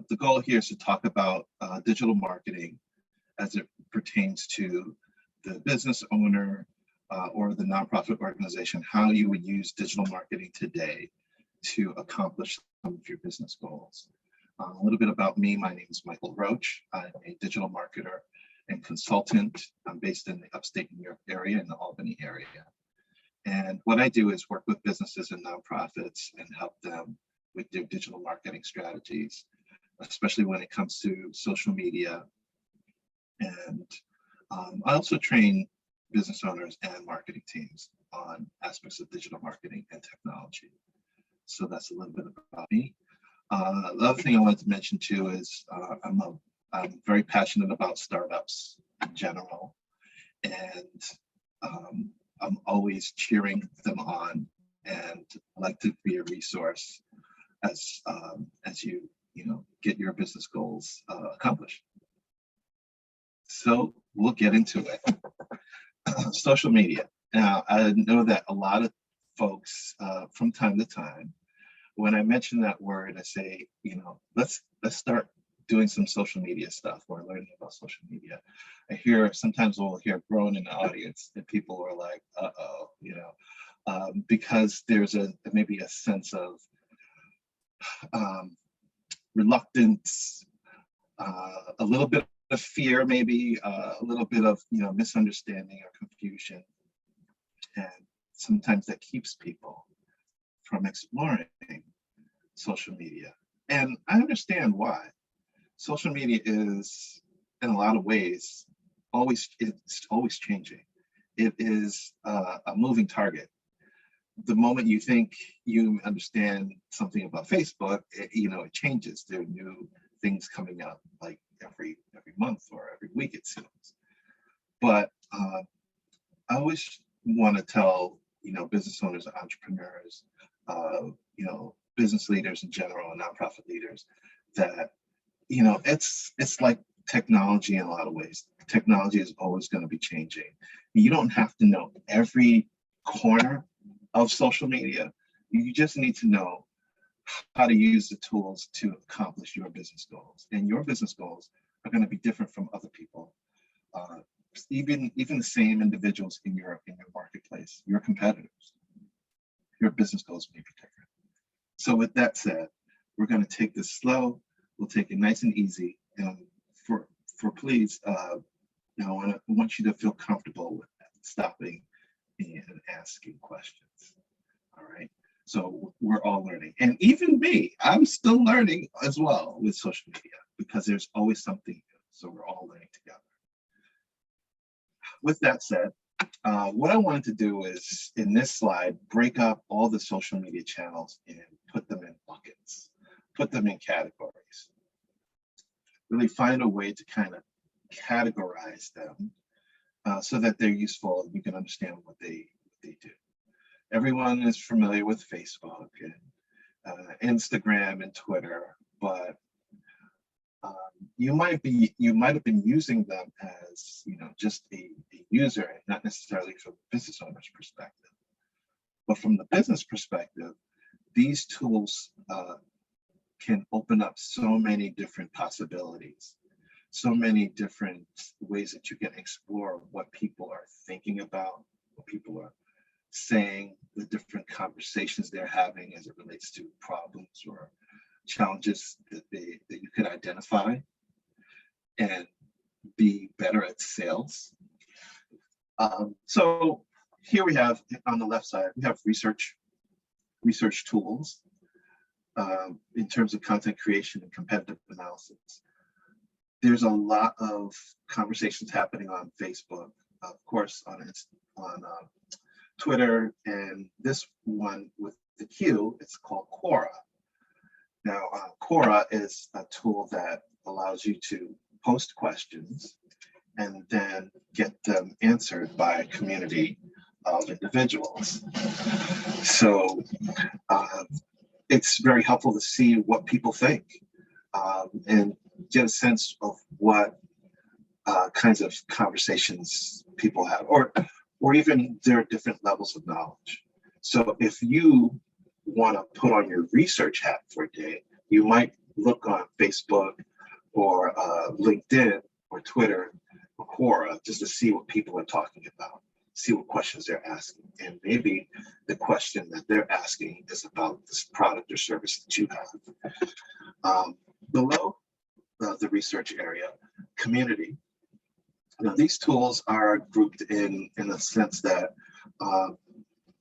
the goal here is to talk about digital marketing as it pertains to the business owner or the nonprofit organization, how you would use digital marketing today to accomplish some of your business goals. A little bit about me. My name is Michael Roach. I'm a digital marketer and consultant. I'm based in the upstate New York area, in the Albany area. And what I do is work with businesses and nonprofits and help them with their digital marketing strategies, especially when it comes to social media. And I also train business owners and marketing teams on aspects of digital marketing and technology. So that's a little bit about me. The other thing I wanted to mention too is I'm very passionate about startups in general, and I'm always cheering them on, and I like to be a resource as you get your business goals accomplished. So we'll get into it. Social media. Now, I know that a lot of folks from time to time, when I mention that word, I say, let's start doing some social media stuff or learning about social media. Sometimes we'll hear groan in the audience that people are like, uh-oh, because there's maybe a sense of reluctance, a little bit of fear, maybe a little bit of misunderstanding or confusion, and sometimes that keeps people from exploring social media. And I understand why. Social media is, in a lot of ways, it's always changing. It is a moving target. The moment you think you understand something about Facebook, it changes. There are new things coming up like every month or every week, it seems. But I always want to tell business owners, entrepreneurs, business leaders in general, and nonprofit leaders that it's like technology in a lot of ways. Technology is always going to be changing. You don't have to know every corner of social media. You just need to know how to use the tools to accomplish your business goals. And your business goals are going to be different from other people. Even the same individuals in your marketplace, your competitors, your business goals may be different. So with that said, we're going to take this slow. We'll take it nice and easy. And for please, I want you to feel comfortable with stopping and asking questions. All right. So we're all learning. And even me, I'm still learning as well with social media, because there's always something new. So we're all learning together. With that said, what I wanted to do is, in this slide, break up all the social media channels and put them in buckets, put them in categories. Really find a way to kind of categorize them so that they're useful and you can understand what they do. Everyone is familiar with Facebook and Instagram and Twitter, but you might have been using them as just a user, and not necessarily from the business owner's perspective. But from the business perspective, these tools can open up so many different possibilities, so many different ways that you can explore what people are thinking about, what people are saying, the different conversations they're having as it relates to problems or challenges that you could identify and be better at sales. So here we have, on the left side, we have research tools in terms of content creation and competitive analysis. There's a lot of conversations happening on Facebook, of course, on Twitter, and this one with the Q, it's called Quora. Now, Quora is a tool that allows you to post questions and then get them answered by a community of individuals. So it's very helpful to see what people think and get a sense of what kinds of conversations people have, or even their different levels of knowledge. So if you want to put on your research hat for a day, you might look on Facebook or LinkedIn or Twitter or Quora just to see what people are talking about, see what questions they're asking. And maybe the question that they're asking is about this product or service that you have. Below the research area, community. Now, these tools are grouped in the sense that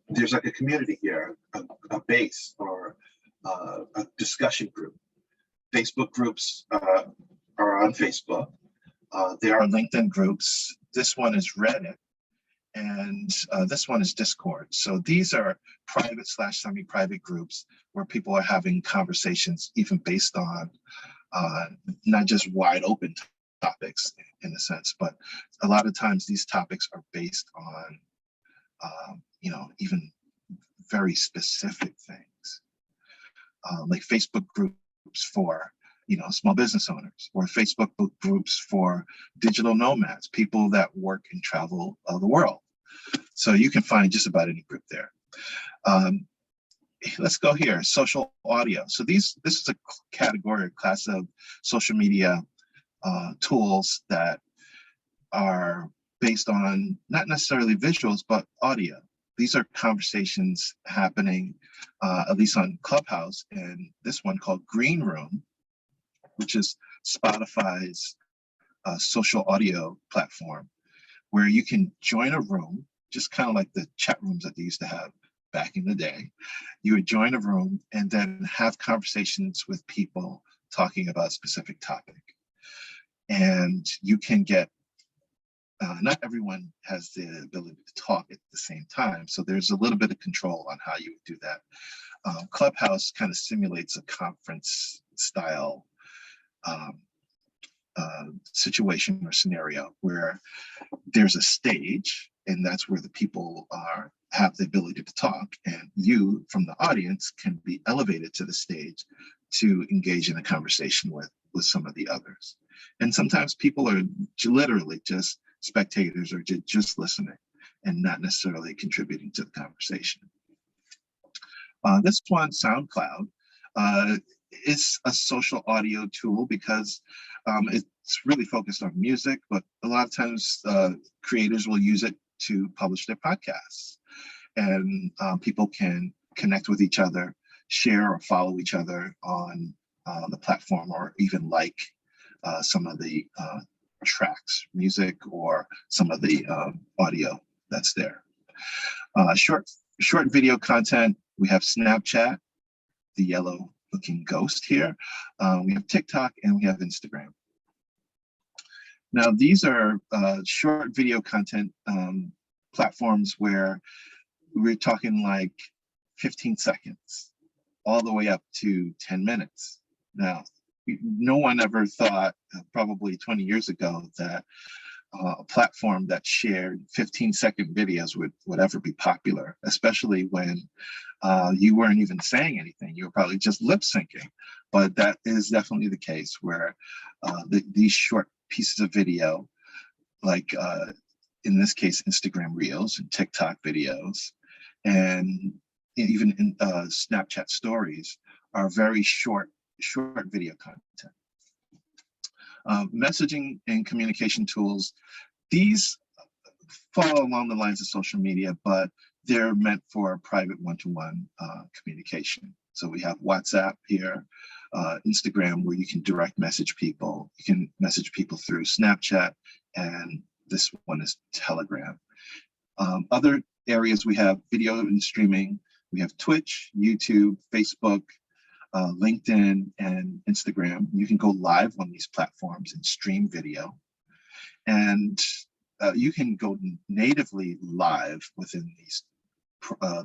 there's like a community here, a base or a discussion group. Facebook groups are on Facebook. There are LinkedIn groups. This one is Reddit, and this one is Discord. So these are private / semi-private groups where people are having conversations, even based on not just wide open topics in a sense, but a lot of times these topics are based on, even very specific things, like Facebook groups for, small business owners, or Facebook groups for digital nomads, people that work and travel the world. So you can find just about any group there. Let's go here, social audio. So this is a category or class of social media tools that are based on not necessarily visuals, but audio. These are conversations happening, at least on Clubhouse, and this one called Green Room, which is Spotify's social audio platform, where you can join a room, just kind of like the chat rooms that they used to have back in the day. You would join a room and then have conversations with people talking about a specific topic. And you can get, not everyone has the ability to talk at the same time. So there's a little bit of control on how you would do that. Clubhouse kind of simulates a conference style situation or scenario where there's a stage, and that's where the people have the ability to talk, and you from the audience can be elevated to the stage to engage in a conversation with some of the others. And sometimes people are literally just spectators or just listening and not necessarily contributing to the conversation. This one, SoundCloud, is a social audio tool because it's really focused on music, but a lot of times creators will use it to publish their podcasts. And people can connect with each other, share or follow each other on the platform, or even like some of the tracks, music, or some of the audio that's there. Short video content, we have Snapchat, the yellow looking ghost here. We have TikTok, and we have Instagram. Now, these are short video content platforms where we're talking like 15 seconds all the way up to 10 minutes. Now, no one ever thought, probably 20 years ago, that a platform that shared 15-second videos would ever be popular, especially when you weren't even saying anything. You were probably just lip syncing. But that is definitely the case where these short pieces of video, like in this case, Instagram Reels and TikTok videos, and even in Snapchat stories, are very short video content. Messaging and communication tools, these fall along the lines of social media, but they're meant for private one-to-one communication. So we have WhatsApp here, Instagram, where you can direct message people. You can message people through Snapchat, and this one is Telegram. Other areas, we have video and streaming. We have Twitch, YouTube, Facebook, LinkedIn, and Instagram. You can go live on these platforms and stream video. And you can go natively live within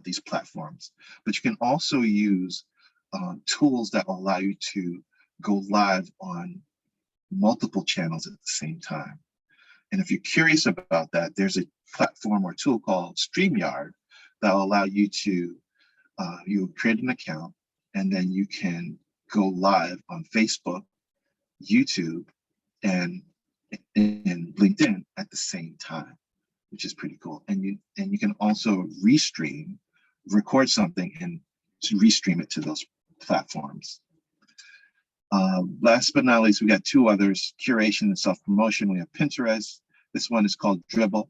these platforms, but you can also use tools that will allow you to go live on multiple channels at the same time. And if you're curious about that, there's a platform or tool called StreamYard that will allow you to you create an account, and then you can go live on Facebook, YouTube, and LinkedIn at the same time, which is pretty cool. And you can also record something and to restream it to those platforms. Last but not least, we got two others, curation and self-promotion. We have Pinterest. This one is called Dribble.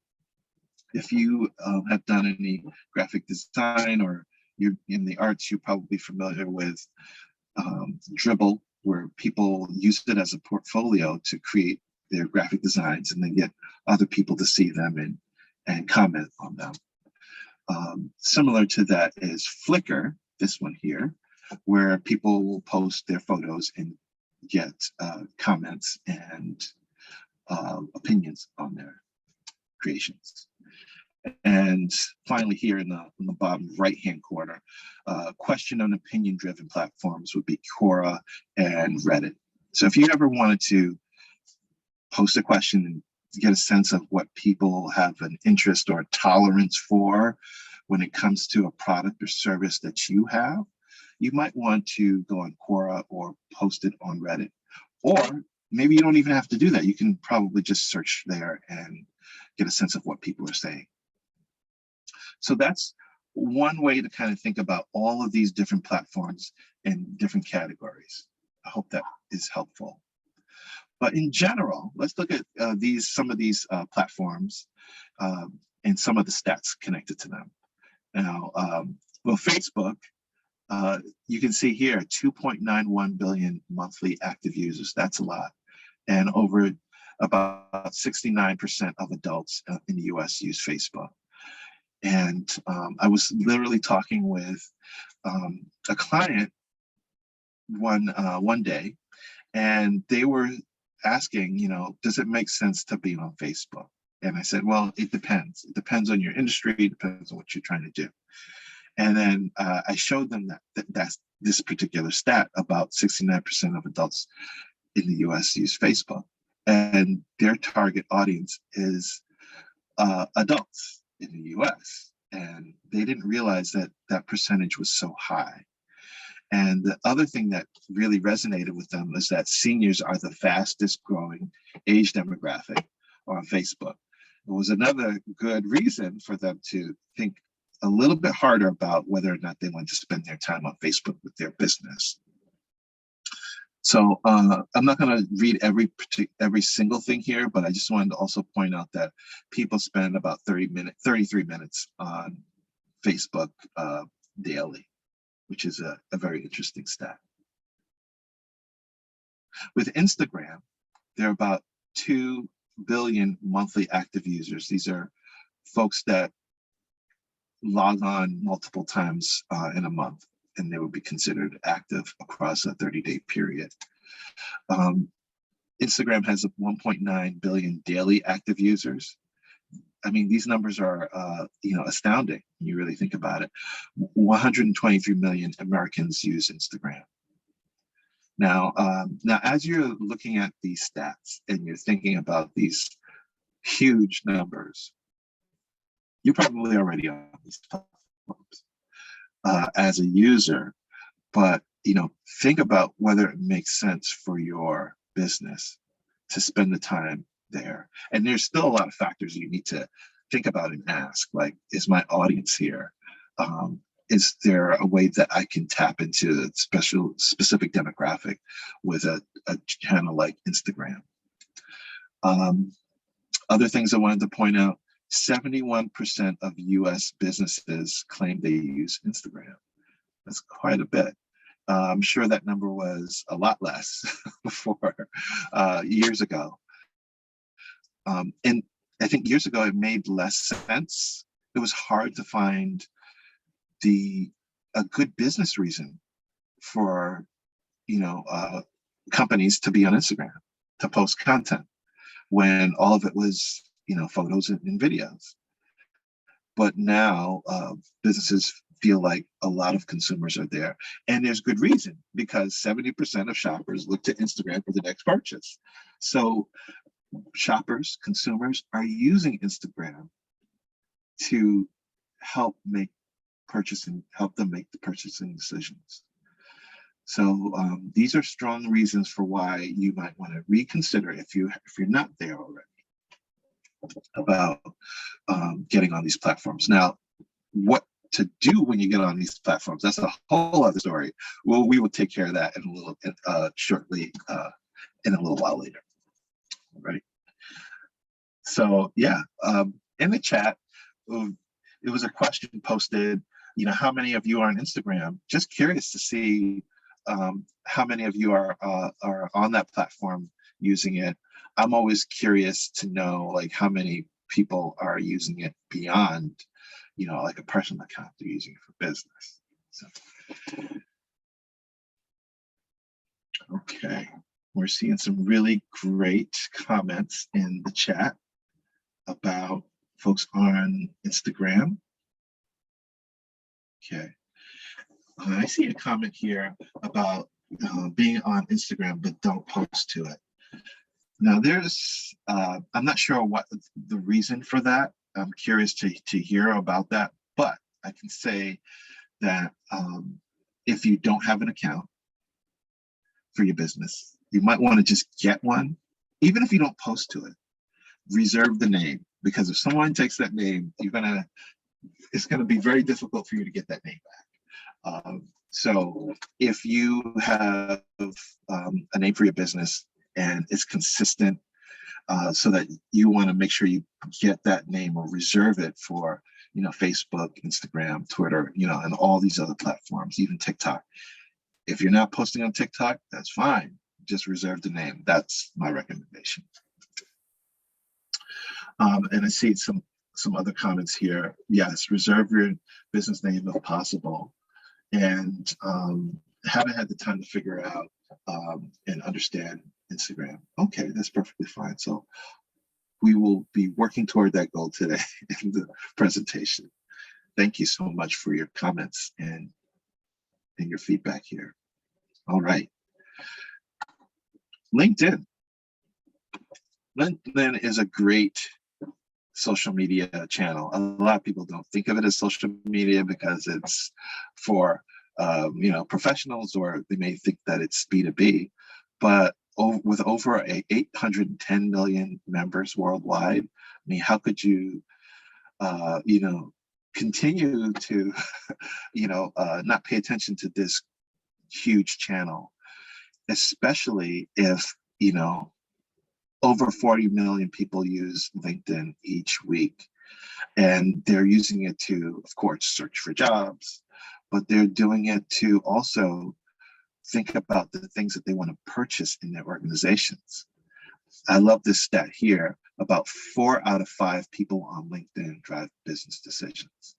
If you have done any graphic design or you're in the arts, you're probably familiar with Dribble, where people use it as a portfolio to create their graphic designs and then get other people to see them and comment on them. Similar to that is Flickr, this one here, where people will post their photos and get comments and opinions on their creations. And finally, here in the bottom right-hand corner, question and opinion-driven platforms would be Quora and Reddit. So if you ever wanted to post a question and get a sense of what people have an interest or a tolerance for when it comes to a product or service that you have, you might want to go on Quora or post it on Reddit. Or maybe you don't even have to do that. You can probably just search there and get a sense of what people are saying. So that's one way to kind of think about all of these different platforms in different categories. I hope that is helpful. But in general, let's look at some of these platforms and some of the stats connected to them. Now, well, Facebook, you can see here 2.91 billion monthly active users. That's a lot. And over about 69% of adults in the US use Facebook. And I was literally talking with a client one day, and they were asking, does it make sense to be on Facebook? And I said, well, it depends. It depends on your industry. It depends on what you're trying to do. And then I showed them that's this particular stat, about 69% of adults in the US use Facebook. And their target audience is adults in the US. And they didn't realize that that percentage was so high. And the other thing that really resonated with them is that seniors are the fastest growing age demographic on Facebook. It was another good reason for them to think a little bit harder about whether or not they want to spend their time on Facebook with their business. So I'm not going to read every single thing here, but I just wanted to also point out that people spend about 33 minutes on Facebook daily, which is a very interesting stat. With Instagram, there are about 2 billion monthly active users. These are folks that log on multiple times in a month, and they would be considered active across a 30-day period. Instagram has 1.9 billion daily active users. I mean, these numbers are, astounding when you really think about it. 123 million Americans use Instagram. Now, as you're looking at these stats and you're thinking about these huge numbers, you're probably already on these platforms as a user, but think about whether it makes sense for your business to spend the time there. And there's still a lot of factors you need to think about and ask, like, is my audience here? Is there a way that I can tap into a specific demographic with a channel like Instagram? Other things I wanted to point out, 71% of US businesses claim they use Instagram. That's quite a bit. I'm sure that number was a lot less before years ago. And I think years ago it made less sense. It was hard to find a good business reason for companies to be on Instagram, to post content, when all of it was photos and videos. But now businesses feel like a lot of consumers are there, and there's good reason, because 70% of shoppers look to Instagram for the next purchase. So shoppers, consumers are using Instagram to help them make the purchasing decisions. So these are strong reasons for why you might want to reconsider, if you're not there already, about getting on these platforms. Now, what to do when you get on these platforms. That's a whole other story. Well, we will take care of that in a little shortly, in a little while later. All right. So yeah, in the chat, it was a question posted. You know, how many of you are on Instagram? Just curious to see how many of you are on that platform using it. I'm always curious to know like how many people are using it beyond, you know, like a personal account. They're using it for business. So, okay, we're seeing some really great comments in the chat about folks on Instagram. Okay, I see a comment here about being on Instagram, but don't post to it. Now there's, I'm not sure what the reason for that. I'm curious to hear about that, but I can say that if you don't have an account for your business, you might want to just get one. Even if you don't post to it, reserve the name, because if someone takes that name, it's gonna be very difficult for you to get that name back. So if you have a name for your business and it's consistent, so that you want to make sure you get that name or reserve it for, you know, Facebook, Instagram, Twitter, you know, and all these other platforms, even TikTok. If you're not posting on TikTok, that's fine. Just reserve the name. That's my recommendation. And I see some other comments here. Yes, reserve your business name if possible. And haven't had the time to figure out and understand Instagram. Okay, that's perfectly fine. So we will be working toward that goal today in the presentation. Thank you so much for your comments and your feedback here. All right. LinkedIn. LinkedIn is a great social media channel. A lot of people don't think of it as social media because it's for you know, professionals, or they may think that it's B2B, but with over 810 million members worldwide, I mean, how could you, you know, continue to, you know, not pay attention to this huge channel, especially if, you know, over 40 million people use LinkedIn each week, and they're using it to, of course, search for jobs, but they're doing it to also think about the things that they want to purchase in their organizations. I love this stat here. About 4 out of 5 people on LinkedIn drive business decisions.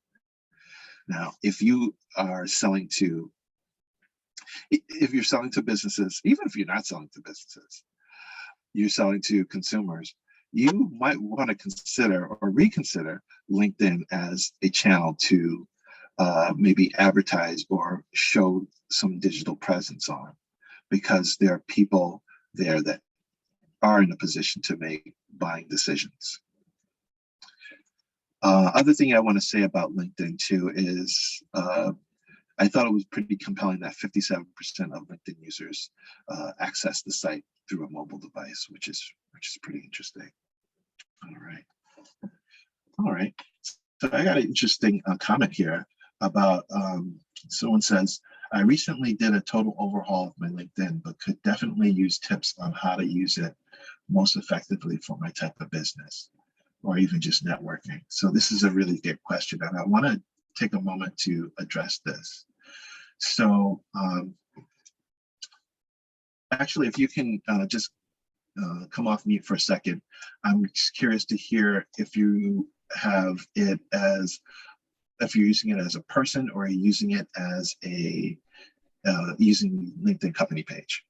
Now, if you are selling to, if you're selling to businesses, even if you're not selling to businesses, you're selling to consumers, you might want to consider or reconsider LinkedIn as a channel to maybe advertise or show some digital presence on, because there are people there that are in a position to make buying decisions. Other thing I want to say about LinkedIn too is I thought it was pretty compelling that 57% of LinkedIn users access the site through a mobile device, which is pretty interesting. All right. So I got an interesting comment here about someone says, I recently did a total overhaul of my LinkedIn, but could definitely use tips on how to use it most effectively for my type of business, or even just networking. So this is a really good question, and I want to take a moment to address this. So actually, if you can just come off mute for a second, I'm just curious to hear if you have it as, if you're using it as a person, or are you using it as a using LinkedIn company page?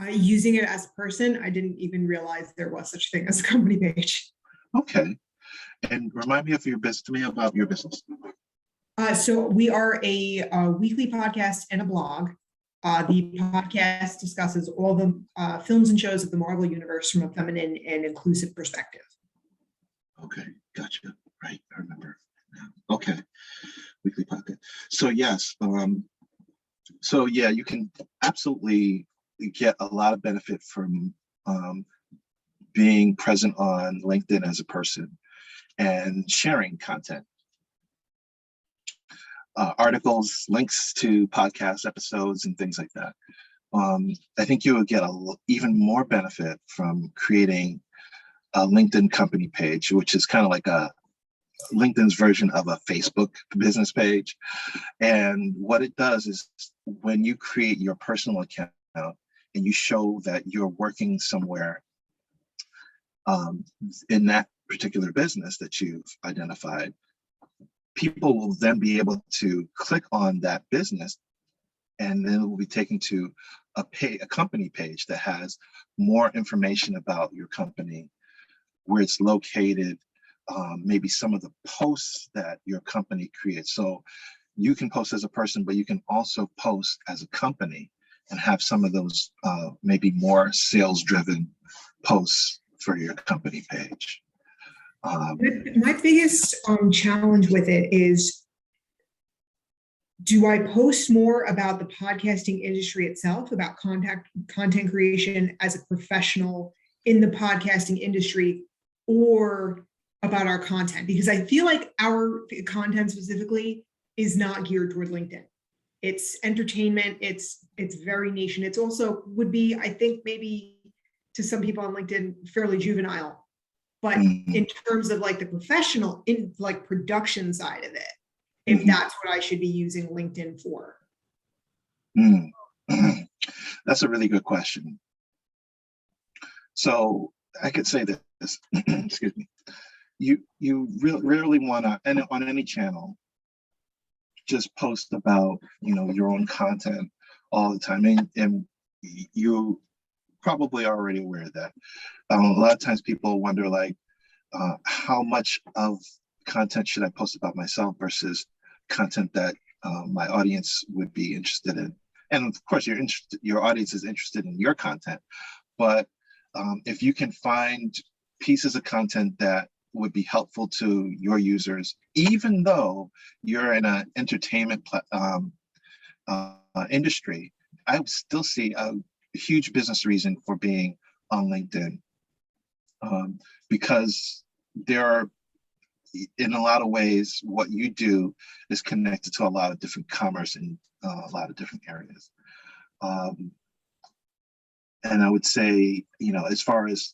Using it as a person, I didn't even realize there was such a thing as a company page. Okay, and remind me of your business, to me about your business. So we are a weekly podcast and a blog. The podcast discusses all the films and shows of the Marvel Universe from a feminine and inclusive perspective. Okay, gotcha. Right, I remember now. Okay, weekly podcast. So yes, so yeah, you can absolutely get a lot of benefit from being present on LinkedIn as a person and sharing content. articles, links to podcast episodes, and things like that. I think you would get even more benefit from creating a LinkedIn company page, which is kind of like a LinkedIn's version of a Facebook business page. And what it does is when you create your personal account and you show that you're working somewhere in that particular business that you've identified, people will then be able to click on that business, and then it will be taken to a company page that has more information about your company, where it's located, maybe some of the posts that your company creates. So you can post as a person, but you can also post as a company and have some of those maybe more sales-driven posts for your company page. My biggest challenge with it is, do I post more about the podcasting industry itself, about content creation as a professional in the podcasting industry, or about our content? Because I feel like our content specifically is not geared toward LinkedIn. It's entertainment. It's very niche, and it's also would be, I think, maybe to some people on LinkedIn, fairly juvenile. But in terms of like the professional, in like production side of it, if that's what I should be using LinkedIn for. That's a really good question. So I could say this, excuse me, you really want to, and on any channel, just post about, your own content all the time. And you probably are already aware of that. A lot of times people wonder, like, how much of content should I post about myself versus content that my audience would be interested in? And of course, your audience is interested in your content, but if you can find pieces of content that would be helpful to your users, even though you're in an entertainment industry, I would still see a huge business reason for being on LinkedIn, because there are, in a lot of ways, what you do is connected to a lot of different commerce in a lot of different areas. And I would say, as far as,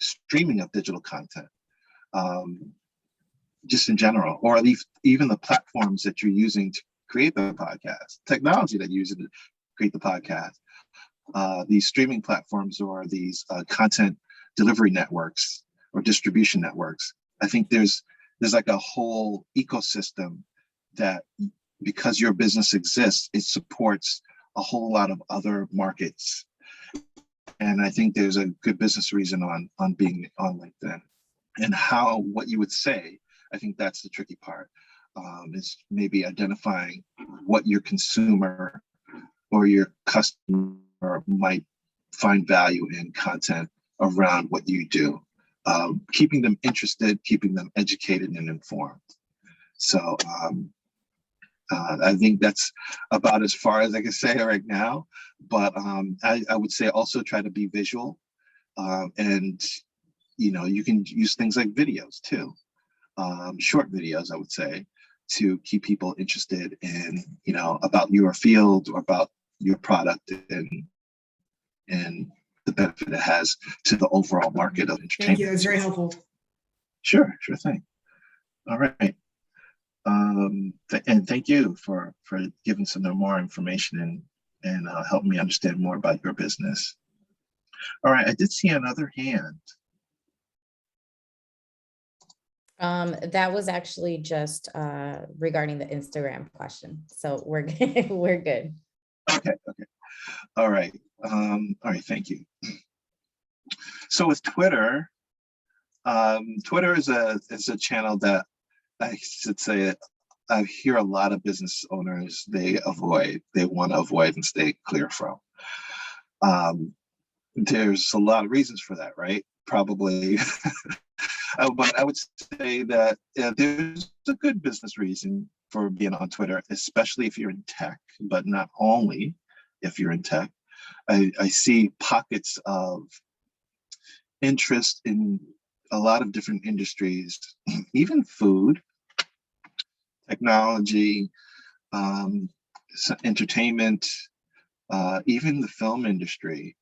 streaming of digital content, just in general, or at least even the platforms that you're using to create the podcast, technology that you're using to create the podcast, these streaming platforms or these content delivery networks or distribution networks. I think there's like a whole ecosystem that, because your business exists, it supports a whole lot of other markets. And I think there's a good business reason on being on LinkedIn. And what you would say, I think that's the tricky part, is maybe identifying what your consumer or your customer might find value in content around what you do, keeping them interested, keeping them educated and informed. So I think that's about as far as I can say right now. But I would say also try to be visual, and you can use things like videos too, short videos, I would say, to keep people interested in about your field or about your product and the benefit it has to the overall market of entertainment. Thank you. That's very helpful. Sure thing. All right. And thank you for giving some more information and helping me understand more about your business. All right, I did see another hand. That was actually just regarding the Instagram question. So we're good. We're good. Okay. All right. Thank you. So with Twitter, Twitter is a channel that I should say I hear a lot of business owners they want to avoid and stay clear from. There's a lot of reasons for that, right? Probably. But I would say that there's a good business reason for being on Twitter, especially if you're in tech, but not only if you're in tech. I see pockets of interest in a lot of different industries, even food, technology, entertainment, even the film industry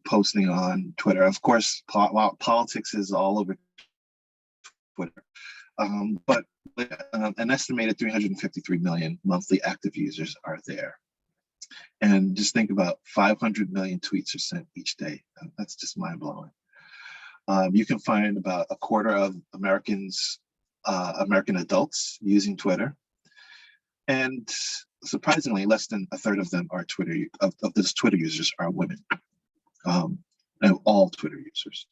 posting on Twitter. Of course, politics is all over Twitter, but an estimated 353 million monthly active users are there. And just think about 500 million tweets are sent each day. That's just mind blowing. You can find about a quarter of American adults using Twitter. And surprisingly, less than a third of them are of those Twitter users are women. And all Twitter users.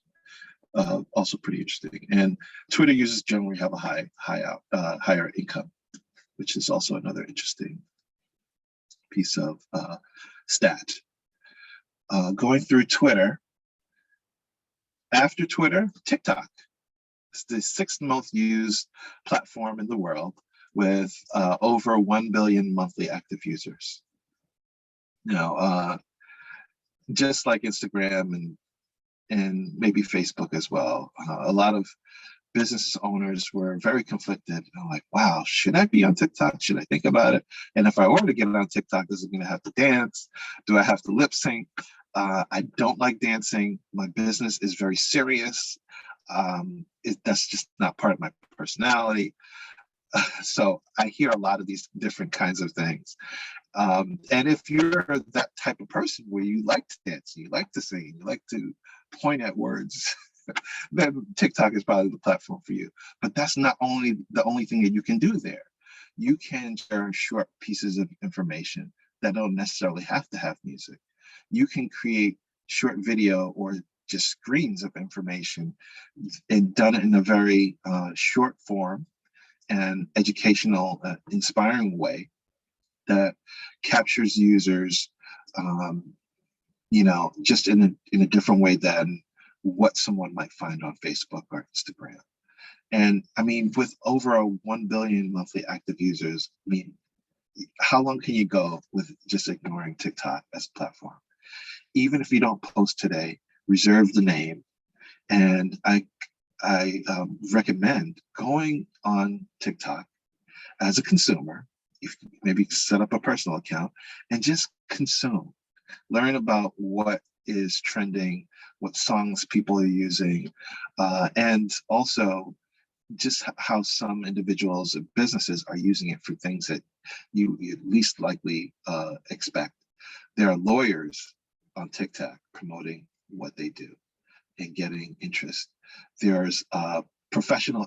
Also pretty interesting. And Twitter users generally have a higher income, which is also another interesting piece of stat. Going through Twitter, after Twitter, TikTok. It's the 6th most used platform in the world with over 1 billion monthly active users. Now, just like Instagram and maybe Facebook as well, a lot of business owners were very conflicted. Like, wow, should I be on TikTok? Should I think about it? And if I were to get on TikTok, is it going to have to dance? Do I have to lip sync? I don't like dancing. My business is very serious. That's just not part of my personality. So I hear a lot of these different kinds of things. And if you're that type of person where you like to dance, you like to sing, you like to point at words, then TikTok is probably the platform for you. But that's not the only thing that you can do there. You can share short pieces of information that don't necessarily have to have music. You can create short video or just screens of information and done it in a very short form and educational, inspiring way that captures users, just in a different way than what someone might find on Facebook or Instagram. And I mean, with over 1 billion monthly active users, I mean, how long can you go with just ignoring TikTok as a platform? Even if you don't post today, reserve the name. And I recommend going on TikTok as a consumer, if maybe set up a personal account and just consume, learn about what is trending, what songs people are using, and also just how some individuals and businesses are using it for things that you least likely expect. There are lawyers on TikTok promoting what they do and getting interest. There's professional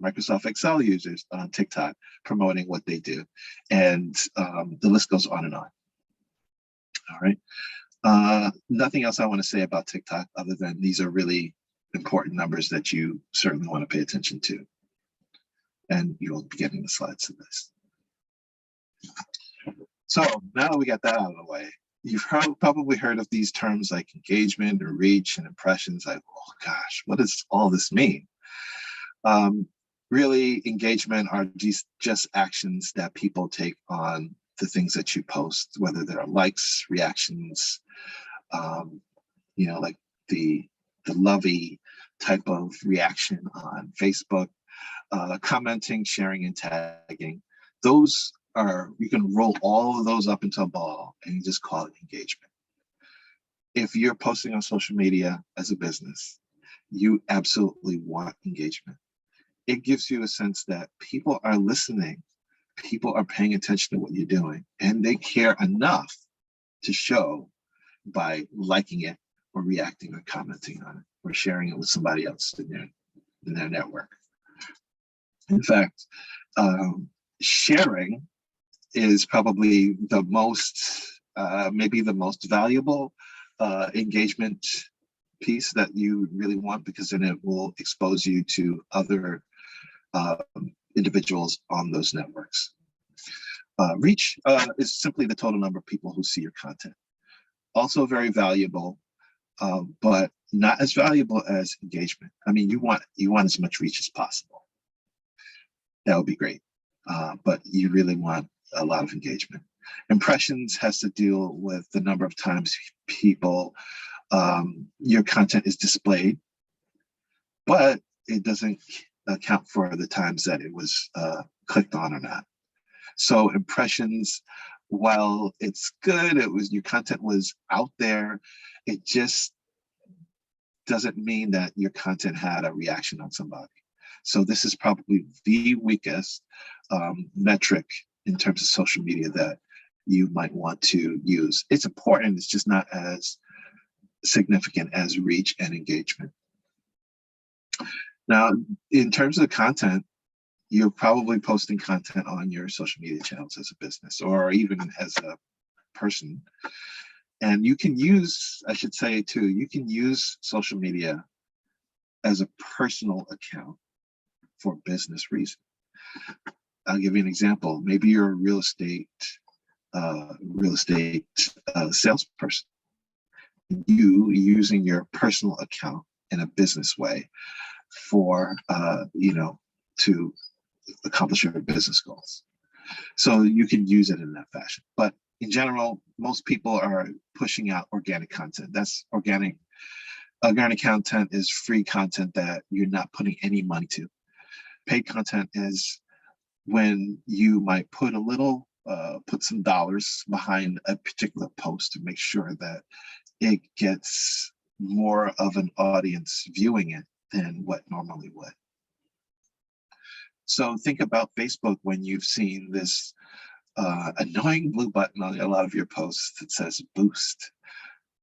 Microsoft Excel users on TikTok promoting what they do. And the list goes on and on. All right. Nothing else I want to say about TikTok other than these are really important numbers that you certainly want to pay attention to. And you'll be getting the slides of this. So now that we got that out of the way, you've probably heard of these terms like engagement or reach and impressions. Like, oh gosh, what does all this mean? Really, engagement are just actions that people take on the things that you post, whether they're likes, reactions, like the lovey type of reaction on Facebook, commenting, sharing, and tagging. You can roll all of those up into a ball and you just call it engagement. If you're posting on social media as a business, you absolutely want engagement. It gives you a sense that people are listening, people are paying attention to what you're doing, and they care enough to show by liking it or reacting or commenting on it or sharing it with somebody else in their network. In fact, sharing is probably the most, maybe the most valuable engagement piece that you really want, because then it will expose you to other individuals on those networks. Reach is simply the total number of people who see your content. Also very valuable, but not as valuable as engagement. I mean, you want as much reach as possible. That would be great, but you really want a lot of engagement. Impressions has to deal with the number of times your content is displayed, but it doesn't account for the times that it was clicked on or not. So impressions, while it's good, your content was out there, it just doesn't mean that your content had a reaction on somebody. So this is probably the weakest metric in terms of social media that you might want to use. It's important, it's just not as significant as reach and engagement. Now, in terms of the content, you're probably posting content on your social media channels as a business or even as a person. And you can use, I should say too, you can use social media as a personal account for business reasons. I'll give you an example. Maybe you're a real estate salesperson. You using your personal account in a business way for to accomplish your business goals. So you can use it in that fashion. But in general, most people are pushing out organic content. That's organic. Organic content is free content that you're not putting any money to. Paid content is when you might put some dollars behind a particular post to make sure that it gets more of an audience viewing it than what normally would. So think about Facebook when you've seen this annoying blue button on a lot of your posts that says boost.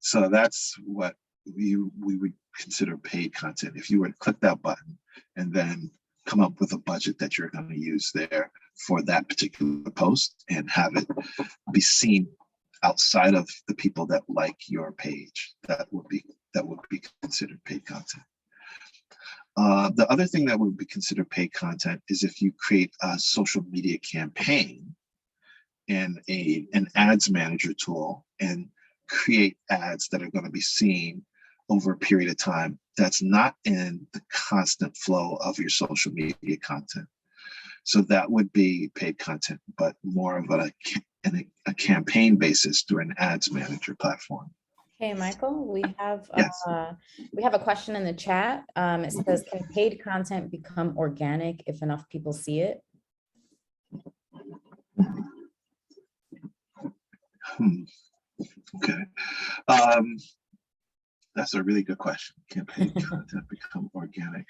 So that's what we would consider paid content. If you were to click that button and then come up with a budget that you're going to use there for that particular post and have it be seen outside of the people that like your page, that would be considered paid content. The other thing that would be considered paid content is if you create a social media campaign in an ads manager tool and create ads that are going to be seen over a period of time that's not in the constant flow of your social media content. So that would be paid content, but more of a campaign basis through an ads manager platform. Hey, Michael, we have Yes. a question in the chat. It says, can paid content become organic if enough people see it? Okay. That's a really good question. Can paid content become organic?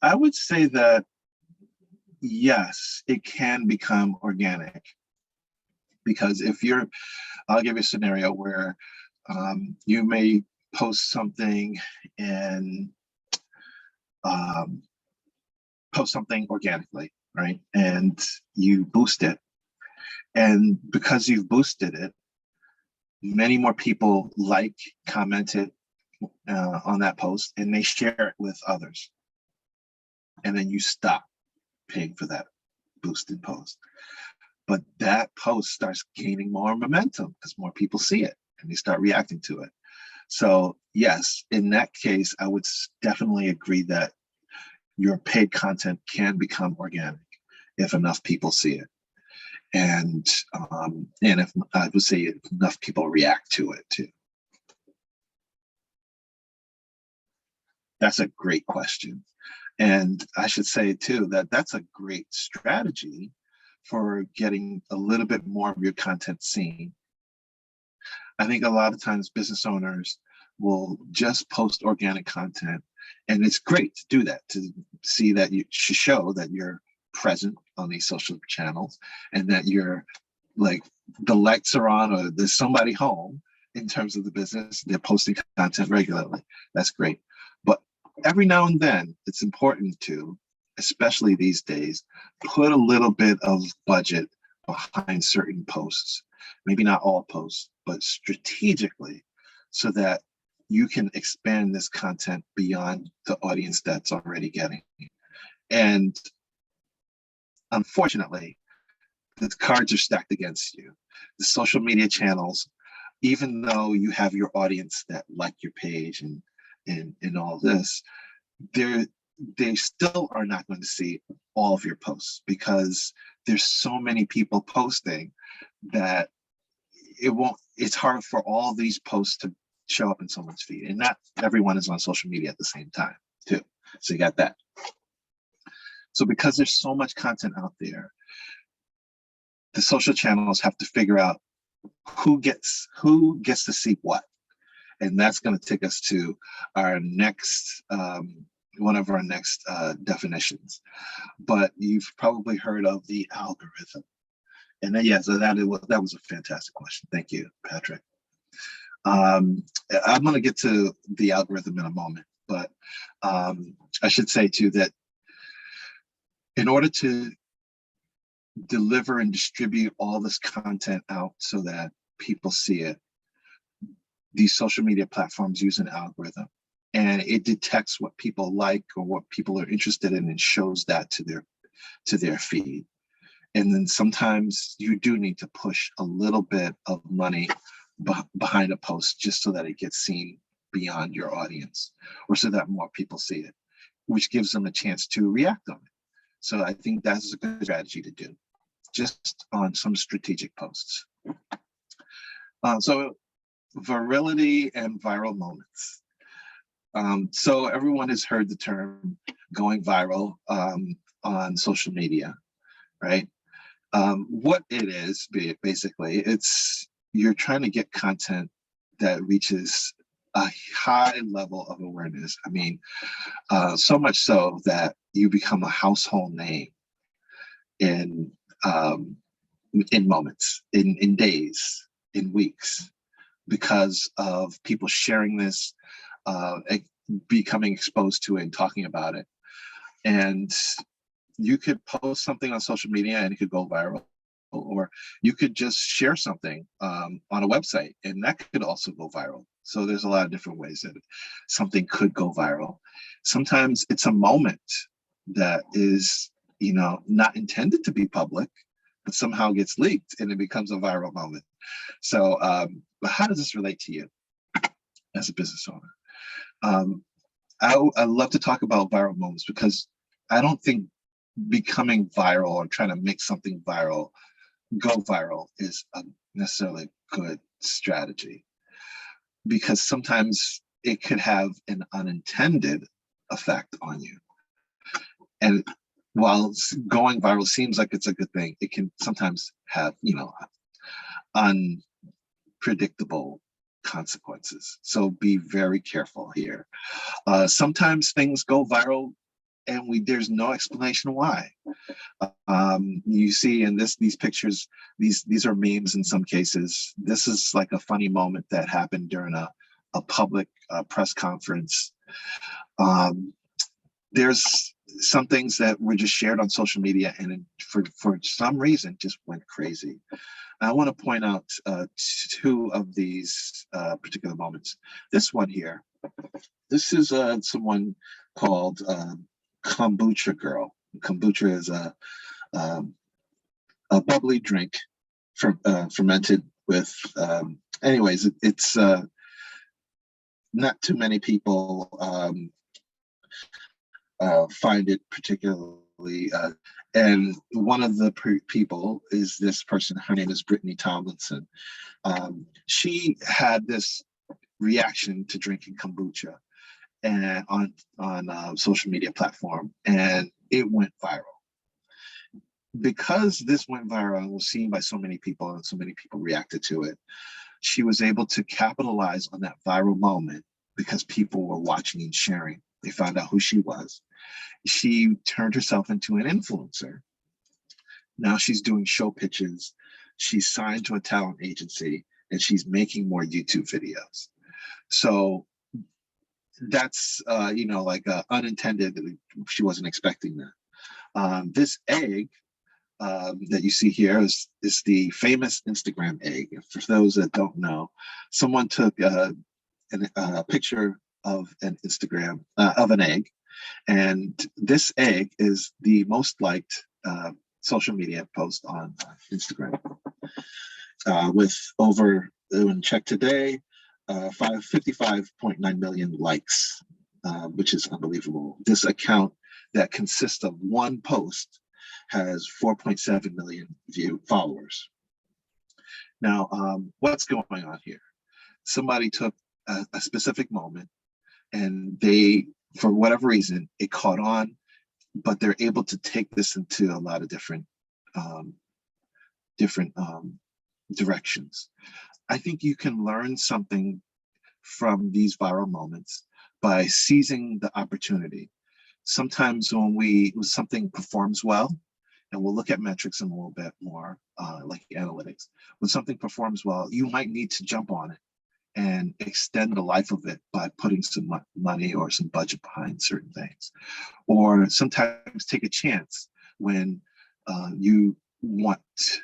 I would say that yes, it can become organic. Because I'll give you a scenario where you may post something and post something organically, right? And you boost it. And because you've boosted it, many more people commented on that post, and they share it with others. And then you stop paying for that boosted post. But that post starts gaining more momentum because more people see it and they start reacting to it. So yes, in that case, I would definitely agree that your paid content can become organic if enough people see it. And if I would say enough people react to it too. That's a great question. And I should say too, that that's a great strategy for getting a little bit more of your content seen. I think a lot of times business owners will just post organic content, and it's great to do that, to see that you show that you're present on these social channels and that you're like the lights are on or there's somebody home in terms of the business. They're posting content regularly. That's great. But every now and then it's important to, especially these days, put a little bit of budget behind certain posts. Maybe not all posts, but strategically, so that you can expand this content beyond the audience that's already getting it. And unfortunately, the cards are stacked against you. The social media channels, even though you have your audience that like your page and all this, they still are not going to see all of your posts because there's so many people posting that it's hard for all these posts to show up in someone's feed, and not everyone is on social media at the same time too. So you got that. So because there's so much content out there, the social channels have to figure out who gets to see what. And that's going to take us to our next, one of our next definitions. But you've probably heard of the algorithm. And then, yeah, so that was a fantastic question. Thank you, Patrick. I'm going to get to the algorithm in a moment, but I should say too that in order to deliver and distribute all this content out so that people see it, these social media platforms use an algorithm, and it detects what people like or what people are interested in and shows that to their feed. And then sometimes you do need to push a little bit of money behind a post just so that it gets seen beyond your audience, or so that more people see it, which gives them a chance to react on it. So I think that's a good strategy to do, just on some strategic posts. So virility and viral moments. So everyone has heard the term going viral on social media, right? What it is, basically, it's you're trying to get content that reaches a high level of awareness. I mean, so much so that you become a household name in moments, in days, in weeks, because of people sharing this, becoming exposed to it and talking about it. And you could post something on social media and it could go viral, or you could just share something on a website and that could also go viral. So there's a lot of different ways that something could go viral. Sometimes it's a moment that is, not intended to be public, but somehow gets leaked and it becomes a viral moment. So, but how does this relate to you as a business owner? I love to talk about viral moments because I don't think becoming viral or trying to make something viral go viral is a necessarily good strategy, because sometimes it could have an unintended effect on you. And while going viral seems like it's a good thing, it can sometimes have, unpredictable consequences. So be very careful here. Sometimes things go viral and there's no explanation why. You see in these pictures, these are memes in some cases. This is like a funny moment that happened during a public press conference. There's some things that were just shared on social media and for some reason just went crazy. I want to point out two of these particular moments. This one here, this is someone called Kombucha Girl. Kombucha is a bubbly drink fermented with, anyways, it's not too many people find it particularly, and one of the people is this person. Her name is Brittany Tomlinson. She had this reaction to drinking kombucha and on social media platform, and it went viral. Because this went viral and was seen by so many people and so many people reacted to it, she was able to capitalize on that viral moment because people were watching and sharing. They found out who she was. She turned herself into an influencer. Now she's doing show pitches. She's signed to a talent agency and she's making more YouTube videos. So that's, unintended. She wasn't expecting that. This egg that you see here is the famous Instagram egg. For those that don't know, someone took a picture of an Instagram of an egg, and this egg is the most liked social media post on Instagram, with over, when checked today, 55.9 million likes, which is unbelievable. This account that consists of one post has 4.7 million followers. Now, what's going on here? Somebody took a specific moment and they, for whatever reason, it caught on, but they're able to take this into a lot of different different directions. I think you can learn something from these viral moments by seizing the opportunity. Sometimes when something performs well, and we'll look at metrics in a little bit more, like analytics. When something performs well, you might need to jump on it and extend the life of it by putting some money or some budget behind certain things. Or sometimes take a chance when you want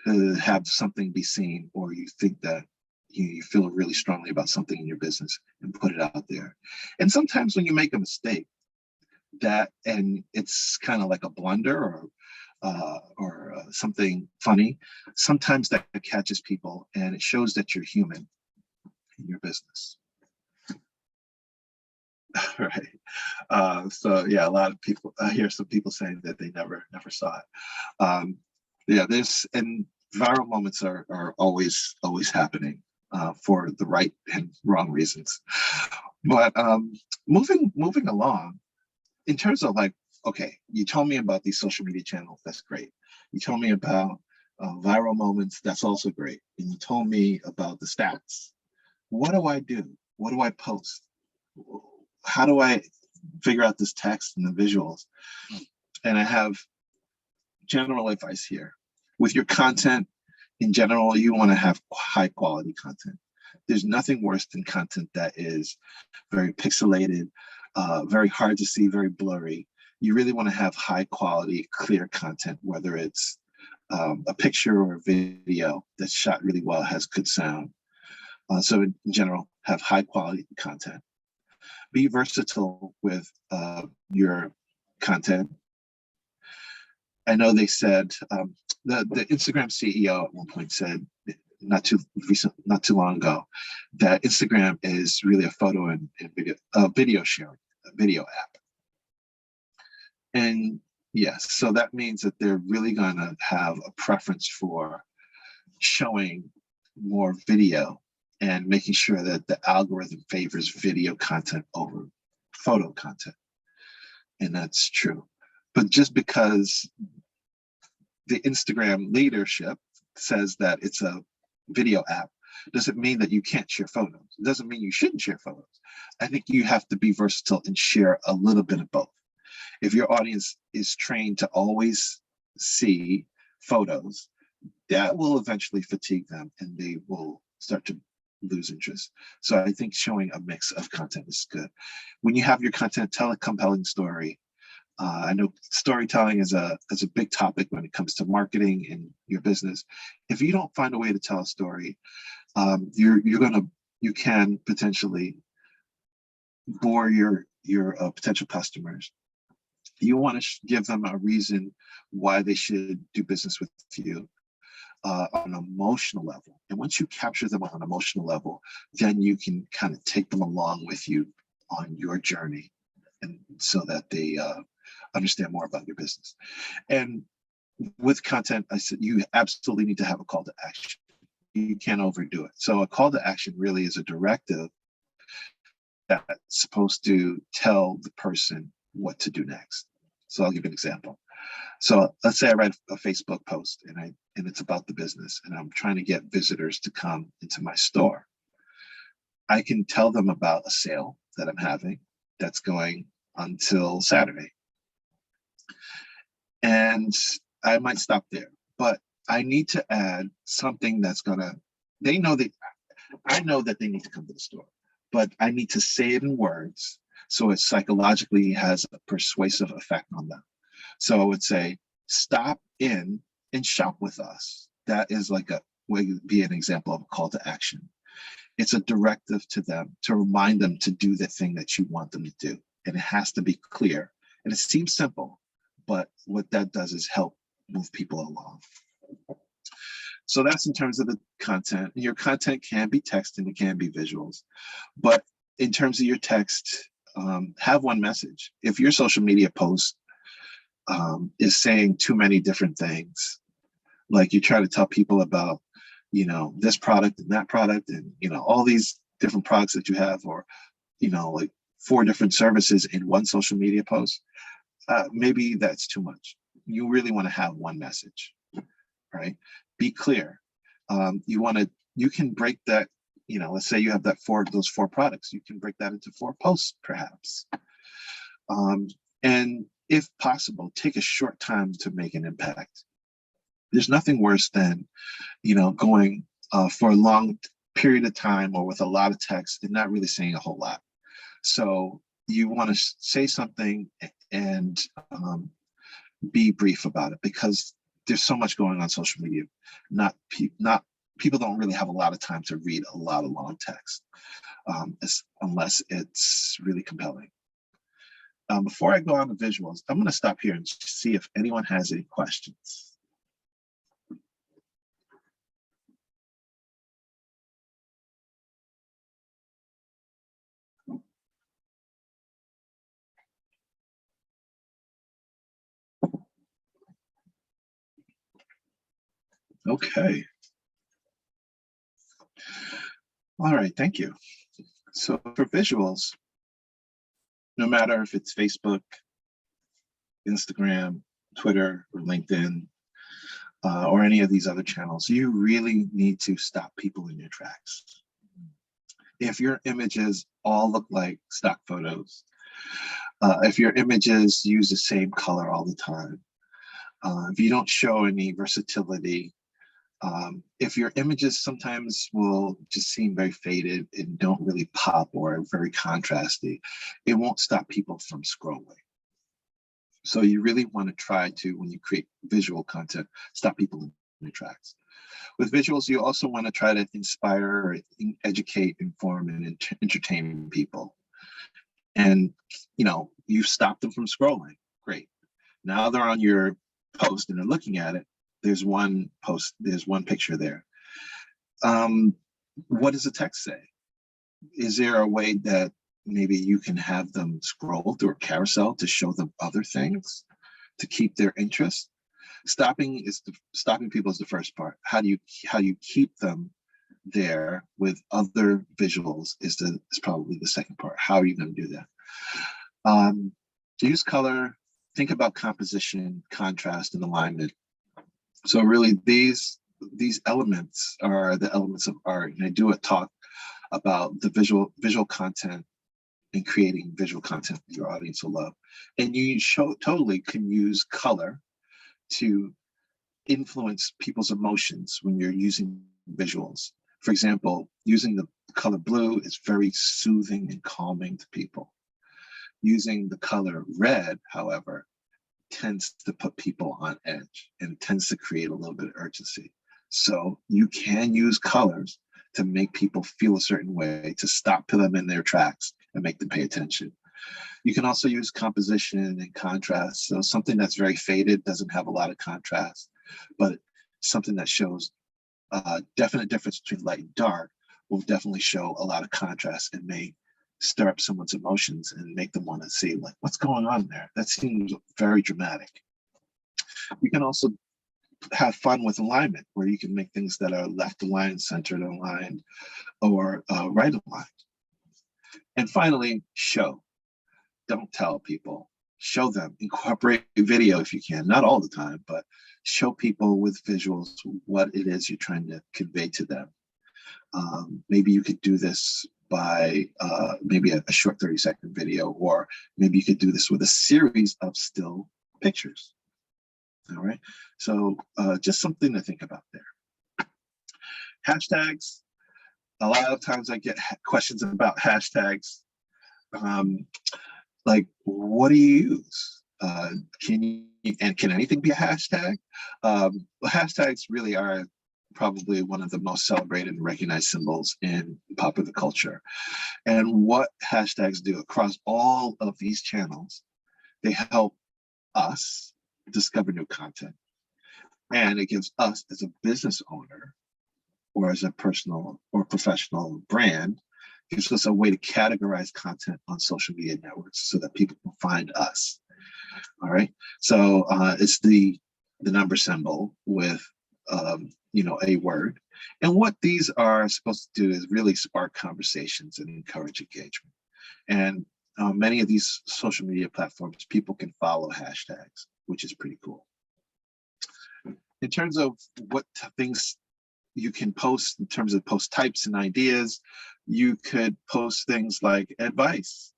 to have something be seen, or you think that you feel really strongly about something in your business, and put it out there. And sometimes when you make a mistake, and it's kind of like a blunder or something funny, sometimes that catches people and it shows that you're human in your business. Right. So yeah, a lot of people, I hear some people saying that they never saw it. Yeah, and viral moments are always happening for the right and wrong reasons. But moving along, in terms of like, okay, you told me about these social media channels, that's great. You told me about viral moments, that's also great. And you told me about the stats. What do I do? What do I post? How do I figure out this text and the visuals? And I have general advice here. With your content in general, you want to have high quality content. There's nothing worse than content that is very pixelated, very hard to see, very blurry. You really want to have high quality, clear content, whether it's a picture or a video that's shot really well, has good sound. So in general, have high quality content. Be versatile with your content. I know they said, the Instagram CEO at one point said, not too long ago, that Instagram is really a photo and video sharing, a video app. And yes, so that means that they're really going to have a preference for showing more video and making sure that the algorithm favors video content over photo content. And that's true. But just because the Instagram leadership says that it's a video app doesn't mean that you can't share photos. It doesn't mean you shouldn't share photos. I think you have to be versatile and share a little bit of both. If your audience is trained to always see photos, that will eventually fatigue them and they will start to lose interest. So I think showing a mix of content is good. When you have your content, tell a compelling story. I know storytelling is a big topic when it comes to marketing in your business. If you don't find a way to tell a story, you can potentially bore your potential customers. You want to give them a reason why they should do business with you on an emotional level. And once you capture them on an emotional level, then you can kind of take them along with you on your journey, and so that they understand more about your business. And with content, I said you absolutely need to have a call to action. You can't overdo it. So a call to action really is a directive that's supposed to tell the person what to do next. So I'll give you an example. So let's say I write a Facebook post and it's about the business and I'm trying to get visitors to come into my store. I can tell them about a sale that I'm having that's going until Saturday. And I might stop there, but I need to add something that's I know that they need to come to the store, but I need to say it in words so it psychologically has a persuasive effect on them. So I would say, stop in and shop with us. That is would be an example of a call to action. It's a directive to them to remind them to do the thing that you want them to do. And it has to be clear. And it seems simple, but what that does is help move people along. So that's in terms of the content. Your content can be text and it can be visuals. But in terms of your text, have one message. If your social media post is saying too many different things, like you try to tell people about, this product and that product and, all these different products that you have, or, like 4 different services in one social media post, maybe that's too much. You really want to have one message. right? Be clear. You can break that, let's say you have those 4 products, you can break that into 4 posts perhaps. And if possible, take a short time to make an impact. There's nothing worse than, going for a long period of time or with a lot of text and not really saying a whole lot. So you want to say something and be brief about it, because there's so much going on social media. People don't really have a lot of time to read a lot of long text, unless it's really compelling. Before I go on to visuals, I'm going to stop here and see if anyone has any questions. Okay. All right, thank you. So for visuals, no matter if it's Facebook, Instagram, Twitter, or LinkedIn, or any of these other channels, you really need to stop people in your tracks. If your images all look like stock photos, if your images use the same color all the time, if you don't show any versatility, if your images sometimes will just seem very faded and don't really pop or very contrasty, it won't stop people from scrolling. So you really want to try to, when you create visual content, stop people in their tracks. With visuals, you also want to try to inspire, educate, inform, and entertain people. And, you stop them from scrolling. Great. Now they're on your post and they're looking at it. There's one post, there's one picture there. What does the text say? Is there a way that maybe you can have them scroll through a carousel to show them other things to keep their interest? Stopping people is the first part. How do you keep them there with other visuals is probably the second part. How are you going to do that? Use color. Think about composition, contrast, and alignment. So really, these elements are the elements of art. And I do a talk about the visual content and creating visual content that your audience will love. And you totally can use color to influence people's emotions when you're using visuals. For example, using the color blue is very soothing and calming to people. Using the color red, however, tends to put people on edge and tends to create a little bit of urgency. So you can use colors to make people feel a certain way, to stop them in their tracks and make them pay attention. You can also use composition and contrast. So something that's very faded doesn't have a lot of contrast, but something that shows a definite difference between light and dark will definitely show a lot of contrast and may stir up someone's emotions and make them want to see, like, what's going on there? That seems very dramatic. You can also have fun with alignment, where you can make things that are left aligned, centered aligned, or right aligned. And finally, show. Don't tell people. Show them. Incorporate video if you can. Not all the time, but show people with visuals what it is you're trying to convey to them. Maybe you could do this by maybe a short 30-second video, or maybe you could do this with a series of still pictures. All right, so just something to think about there. Hashtags. A lot of times I get questions about hashtags. Like, what do you use? Can anything be a hashtag? Hashtags really are probably one of the most celebrated and recognized symbols in popular culture. And what hashtags do across all of these channels, they help us discover new content. And it gives us, as a business owner or as a personal or professional brand, gives us a way to categorize content on social media networks so that people can find us. All right. So it's the number symbol with a word. And what these are supposed to do is really spark conversations and encourage engagement. And many of these social media platforms, people can follow hashtags, which is pretty cool. in terms of what things you can post in terms of post types and ideas, you could post things like advice,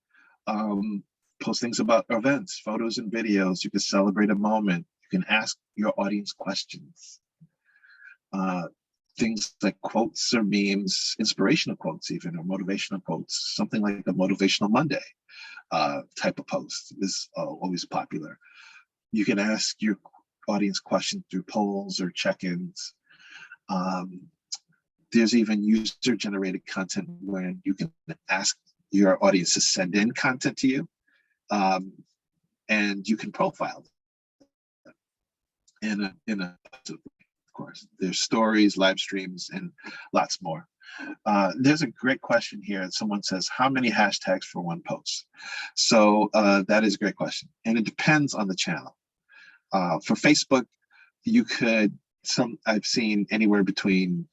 post things about events, photos and videos. You could celebrate a moment. You can ask your audience questions. Things like quotes or memes, inspirational quotes even, or motivational quotes, something like a Motivational Monday type of post is always popular. You can ask your audience questions through polls or check-ins. There's even user-generated content where you can ask your audience to send in content to you, and you can profile them in a positive way. Of course, there's stories, live streams, and lots more. There's a great question here. Someone says, how many hashtags for one post? So that is a great question. And it depends on the channel. For Facebook, you could, I've seen anywhere between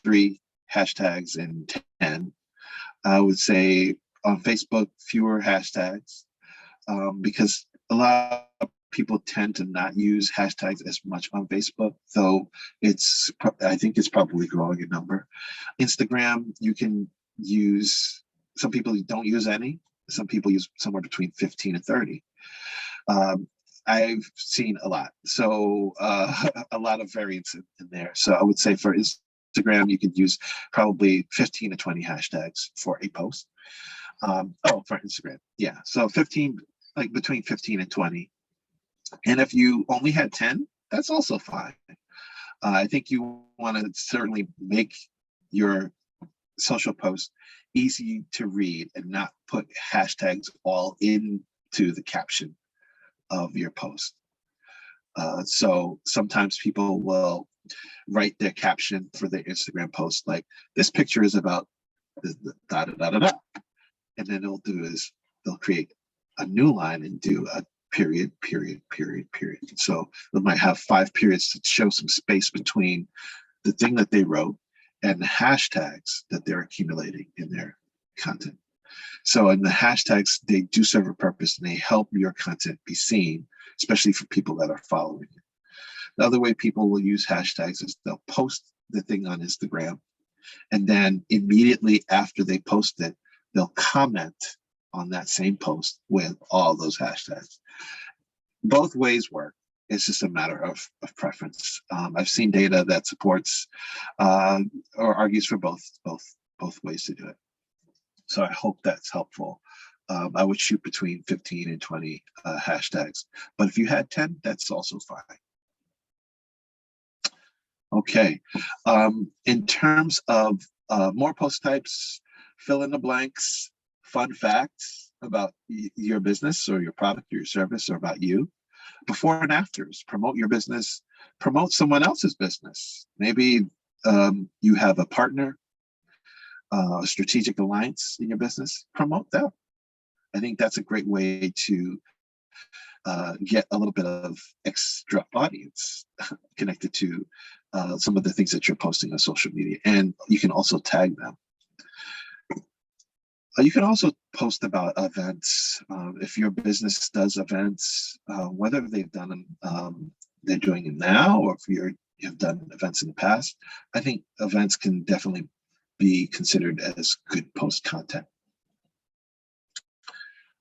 3 hashtags and 10. I would say on Facebook, fewer hashtags, because a lot of people tend to not use hashtags as much on Facebook, though I think it's probably growing in number. Instagram, you can use, some people don't use any, some people use somewhere between 15 and 30. I've seen a lot, so a lot of variance in there. So I would say for Instagram, you could use probably 15 to 20 hashtags for a post. For Instagram, yeah. So 15, like between 15 and 20. And if you only had 10, that's also fine. I think you want to certainly make your social post easy to read and not put hashtags all into the caption of your post. So sometimes people will write their caption for their Instagram post like, this picture is about the da da da da da. And then they'll create a new line and do a period, period, period, period. So they might have 5 periods to show some space between the thing that they wrote and the hashtags that they're accumulating in their content. So in the hashtags, they do serve a purpose and they help your content be seen, especially for people that are following it. The other way people will use hashtags is they'll post the thing on Instagram, and then immediately after they post it, they'll comment on that same post with all those hashtags. Both ways work. It's just a matter of preference. I've seen data that supports or argues for both ways to do it. So I hope that's helpful. I would shoot between 15 and 20 hashtags, but if you had 10, that's also fine. Okay, in terms of more post types, fill in the blanks, fun facts about your business or your product or your service or about you. Before and afters, promote your business, promote someone else's business. Maybe you have a partner, a strategic alliance in your business, promote them. I think that's a great way to get a little bit of extra audience connected to some of the things that you're posting on social media. And you can also tag them. You can also post about events. If your business does events, whether they've done them, they're doing them now, or if you've done events in the past, I think events can definitely be considered as good post content.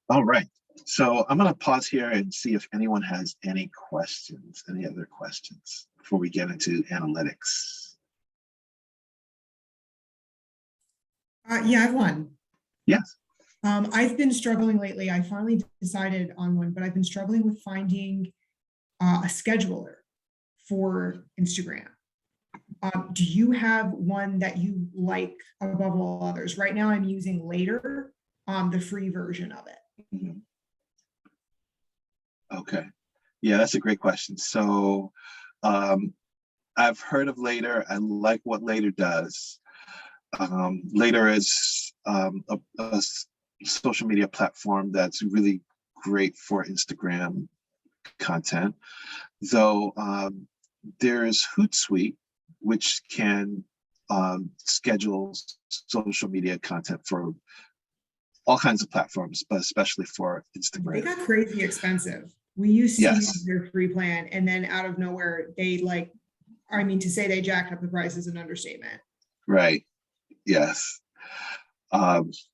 All right, so I'm going to pause here and see if anyone has any questions, any other questions before we get into analytics. Yeah, I have one. Yes. I've been struggling lately. I finally decided on one, but I've been struggling with finding a scheduler for Instagram. Do you have one that you like above all others? Right now, I'm using Later, the free version of it. Mm-hmm. Okay. Yeah, that's a great question. So I've heard of Later. I like what Later does. Later is a social media platform that's really great for Instagram content. Though there's Hootsuite, which can schedule social media content for all kinds of platforms, but especially for Instagram. They got crazy expensive. We used to Yes. use their free plan, and then out of nowhere, they like I mean, to say they jacked up the price is an understatement. Right. Yes.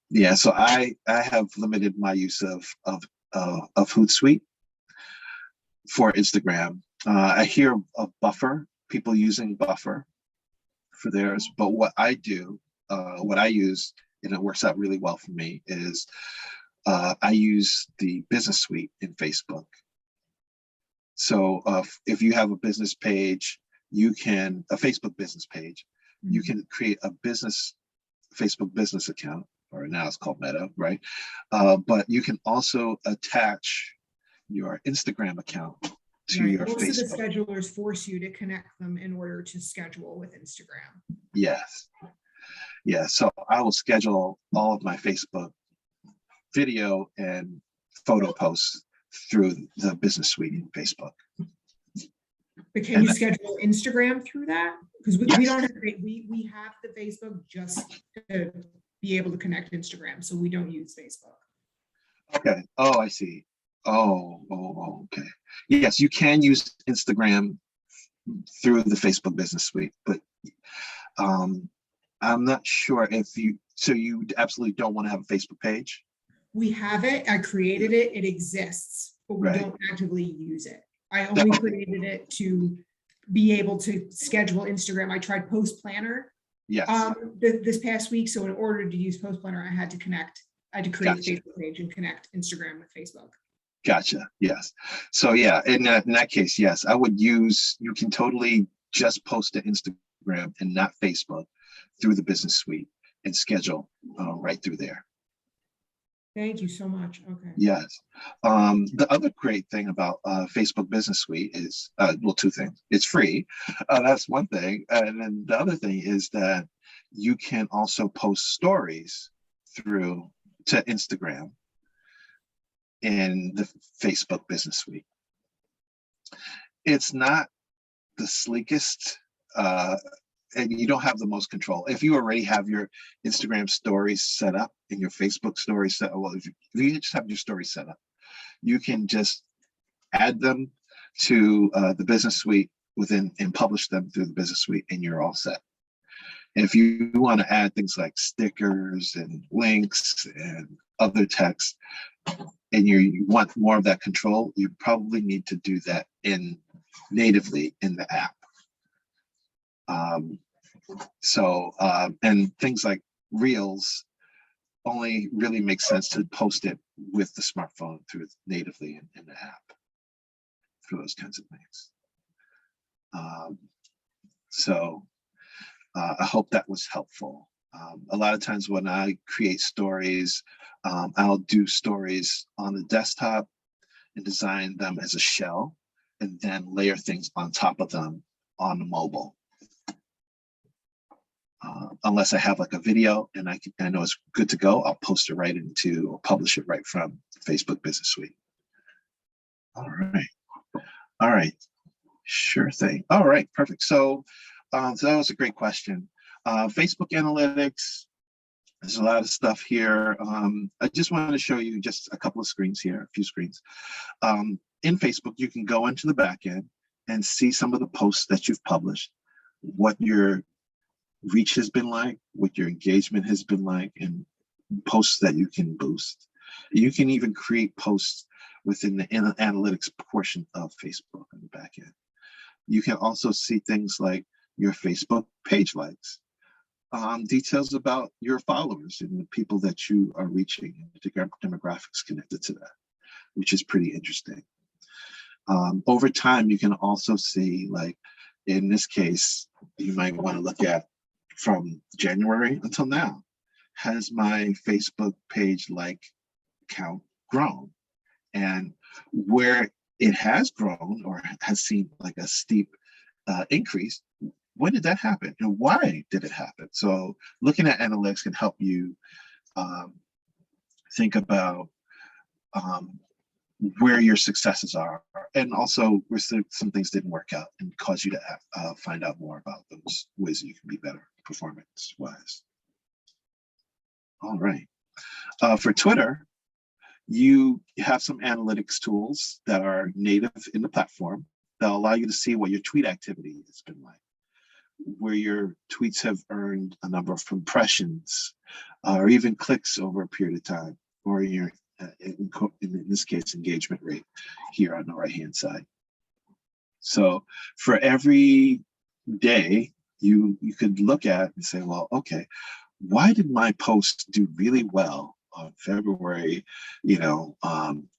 Yeah. So I have limited my use of Hootsuite for Instagram. I hear of Buffer, people using Buffer for theirs, but what I use, and it works out really well for me, is I use the business suite in Facebook. So if you have a business page, a Facebook business page, you can create a Facebook business account, or now it's called Meta, right? But you can also attach your Instagram account to Right. your Most of the Facebook. schedulers force you to connect them in order to schedule with Instagram. Yes. Yeah. So I will schedule all of my Facebook video and photo posts through the business suite in Facebook. But can you schedule Instagram through that? Because we Yes. don't have, we have the Facebook just to be able to connect Instagram. So we don't use Facebook. Okay. Oh, I see. Oh, okay. Yes, you can use Instagram through the Facebook business suite, but I'm not sure if you absolutely don't want to have a Facebook page? We have it. I created it. It exists, but we Right. don't actively use it. I only created it to be able to schedule Instagram. I tried Post Planner Yes. this past week. So in order to use Post Planner, I had to create Gotcha. a Facebook page and connect Instagram with Facebook. Gotcha. Yes. So yeah, in that case, yes, you can totally just post to Instagram and not Facebook through the business suite and schedule right through there. Thank you so much. Okay. Yes. The other great thing about Facebook Business Suite is, well, two things. It's free. That's one thing. And then the other thing is that you can also post stories to Instagram in the Facebook Business Suite. It's not the sleekest, and you don't have the most control. If you already have your Instagram stories set up and your Facebook stories set, well, if you just have your stories set up, you can just add them to the business suite and publish them through the business suite, and you're all set. And if you want to add things like stickers and links and other text, and you want more of that control, you probably need to do that natively in the app. And things like Reels only really makes sense to post it with the smartphone natively in the app for those kinds of things. I hope that was helpful. A lot of times when I create stories, I'll do stories on the desktop and design them as a shell and then layer things on top of them on the mobile. Unless I have like a video and I know it's good to go, I'll post it right into or publish it right from Facebook Business Suite. All right. Sure thing. All right, perfect. So that was a great question. Facebook analytics, there's a lot of stuff here. I just wanted to show you just a couple of screens here, a few screens. In Facebook, you can go into the back end and see some of the posts that you've published, what your reach has been like, what your engagement has been like, and posts that you can boost. You can even create posts within the analytics portion of Facebook on the back end. You can also see things like your Facebook page likes, details about your followers and the people that you are reaching, and the demographics connected to that, which is pretty interesting. Over time, you can also see, like in this case, you might want to look at from January until now, has my Facebook page like count grown? And where it has grown or has seen like a steep increase, when did that happen and why did it happen? So looking at analytics can help you think about where your successes are, and also where some things didn't work out and cause you to find out more about those ways that you can be better performance wise. All right. For Twitter, you have some analytics tools that are native in the platform They'll allow you to see what your tweet activity has been like, where your tweets have earned a number of impressions, or even clicks over a period of time, or your, in this case, engagement rate here on the right-hand side. So for every day, you could look at and say, well, okay, why did my post do really well on February,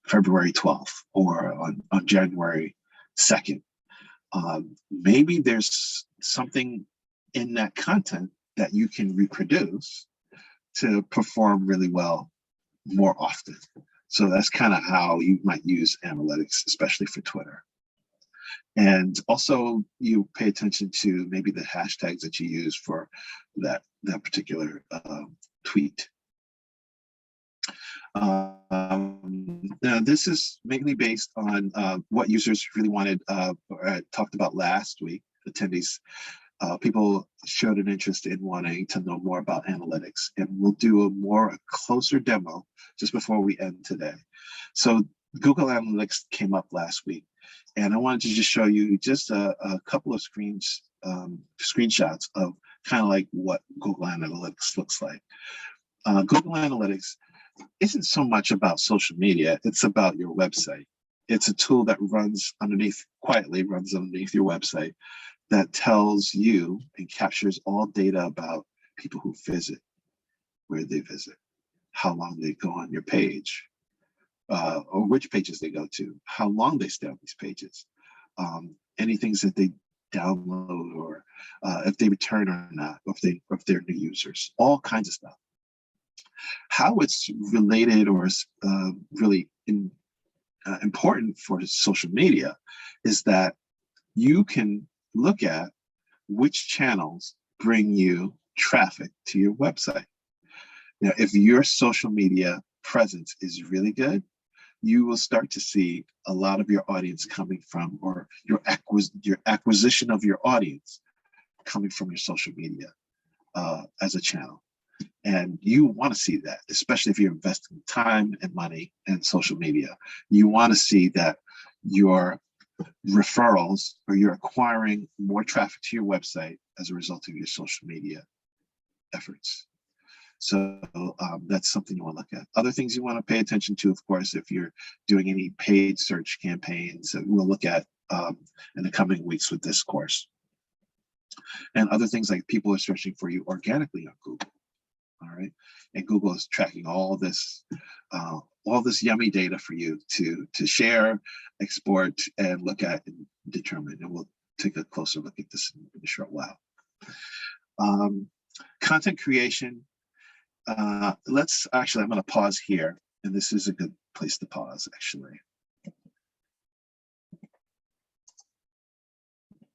February 12th or on January 2nd? Maybe there's something in that content that you can reproduce to perform really well more often. So that's kind of how you might use analytics, especially for Twitter. And also you pay attention to maybe the hashtags that you use for that particular tweet. Now this is mainly based on what users really wanted, or I talked about last week. Attendees, people showed an interest in wanting to know more about analytics, and we'll do a closer demo just before we end today. So Google Analytics came up last week, and I wanted to just show you just a couple of screenshots of kind of like what Google Analytics looks like. Google Analytics isn't so much about social media, it's about your website. It's a tool that quietly runs underneath your website that tells you and captures all data about people who visit, where they visit, how long they go on your page, or which pages they go to, how long they stay on these pages, any things that they download, or if they return or not, or if they're new users, all kinds of stuff. How it's related or really important for social media is that you can look at which channels bring you traffic to your website. Now, if your social media presence is really good, you will start to see a lot of your audience coming from, or your acquisition of your audience coming from your social media as a channel. And you want to see that, especially if you're investing time and money in social media. You want to see that your referrals, or you're acquiring more traffic to your website as a result of your social media efforts. So that's something you want to look at. Other things you want to pay attention to, of course, if you're doing any paid search campaigns that we'll look at in the coming weeks with this course. And other things like people are searching for you organically on Google. All right, and Google is tracking all this yummy data for you to share, export, and look at and determine. And we'll take a closer look at this in a short while. Content creation. I'm going to pause here, and this is a good place to pause, actually.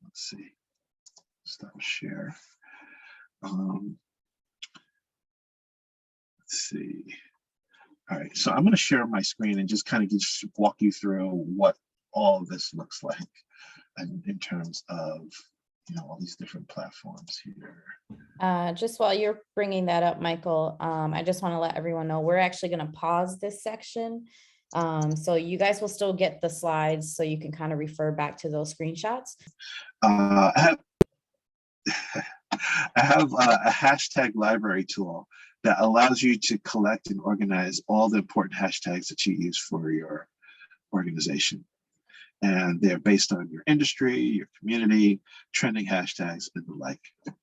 Let's see. Stop share. Let's see. All right, so I'm going to share my screen and just kind of walk you through what all of this looks like, and in terms of all these different platforms here. Just while you're bringing that up, Michael, I just want to let everyone know we're actually going to pause this section. So you guys will still get the slides, so you can kind of refer back to those screenshots. I have a hashtag library tool that allows you to collect and organize all the important hashtags that you use for your organization. And they're based on your industry, your community, trending hashtags, and the like. And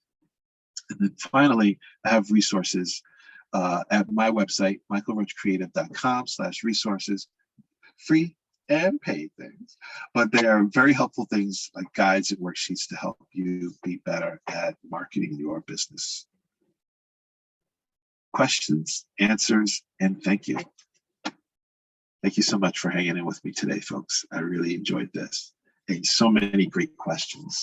then finally, I have resources at my website, michaelroachcreative.com/resources, free and paid things, but they are very helpful things like guides and worksheets to help you be better at marketing your business. Questions, answers, and thank you. Thank you so much for hanging in with me today, folks. I really enjoyed this. And so many great questions.